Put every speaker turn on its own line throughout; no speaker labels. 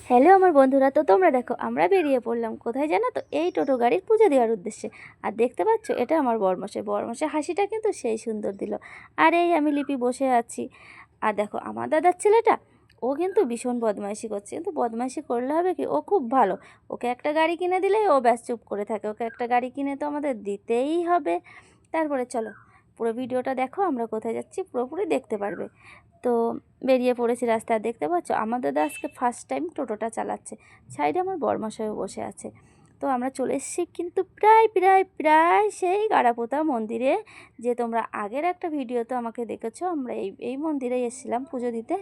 Hello আমার বন্ধুরা, তো তোমরা দেখো আমরা বেরিয়ে পড়লাম কোথায় জানো তো, এই টোটো গাড়ির পুজো দেওয়ার উদ্দেশ্যে। আর দেখতে পাচ্ছ এটা আমার বরমশাই হাসিটা কিন্তু সেই সুন্দর দিল। আর এই আমি লিপি বসে আছি। আর দেখো আমার দাদার ছেলেটা, ও কিন্তু ভীষণ বদমাইশি করছে, কিন্তু বদমাইশি করলে হবে কি, ও খুব ভালো। ওকে একটা গাড়ি কিনে দিলেই ও ব্যাস চুপ করে থাকে, ওকে একটা গাড়ি কিনে তো আমাদের দিতেই হবে। তারপরে চলো পুরো ভিডিওটা দেখো, আমরা কোথায় যাচ্ছি পুরোপুরি দেখতে পারবে। তো বেরিয়ে পড়েছি রাস্তায়, দেখতে পাচ্ছ আমার দাদা আজকে ফার্স্ট টাইম টোটোটা চালাচ্ছে। সাইডে আমার বরমশাইও বসে আছে। তো আমরা চলে এসেছি কিন্তু প্রায় প্রায় প্রায় সেই গাড়াপোতা মন্দিরে, যে তোমরা আগের একটা ভিডিওতে আমাকে দেখেছো, আমরা এই মন্দিরেই এসেছিলাম পুজো দিতে।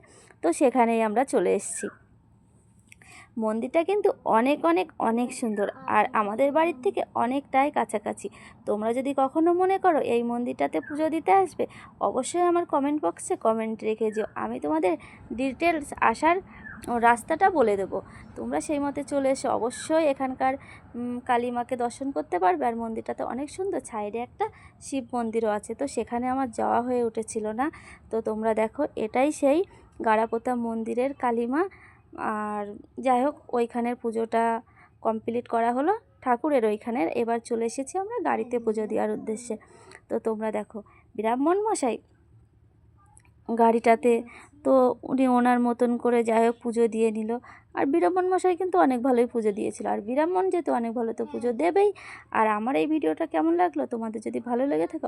তো সেখানেই আমরা চলে এসেছি। মন্দিরটা কিন্তু অনেক অনেক অনেক সুন্দর, আর আমাদের বাড়ির থেকে অনেকটাই কাছাকাছি। তোমরা যদি কখনো মনে করো এই মন্দিরটাতে পুজো দিতে আসবে, অবশ্যই আমার কমেন্ট বক্সে কমেন্ট রেখে যেও, আমি তোমাদের ডিটেলস আসার রাস্তাটা বলে দেবো। তোমরা সেই মতে চলে এসে অবশ্যই এখানকার কালী মাকে দর্শন করতে পারবে। আর মন্দিরটাতে অনেক সুন্দর, সাইডে একটা শিব মন্দিরও আছে, তো সেখানে আমার যাওয়া হয়ে উঠেছিল না। তো তোমরা দেখো এটাই সেই গাড়াপোতা মন্দিরের কালী মা। আর যাই হোক, ওইখানের পুজোটা কমপ্লিট করা হলো ঠাকুরের ওইখানের। এবার চলে এসেছি আমরা গাড়িতে পুজো দেওয়ার উদ্দেশ্যে। তো তোমরা দেখো ব্রাহ্মণ মশাই গাড়িটাতে, তো উনি ওনার মতন করে যাই হোক পুজো দিয়ে নিল। আর ব্রাহ্মণ মশাই কিন্তু অনেক ভালোই পুজো দিয়েছিল, আর ব্রাহ্মণ যেহেতু অনেক ভালো তো পুজো দেবেই। আর আমার এই ভিডিওটা কেমন লাগলো, তোমাদের যদি ভালো লেগে থাকে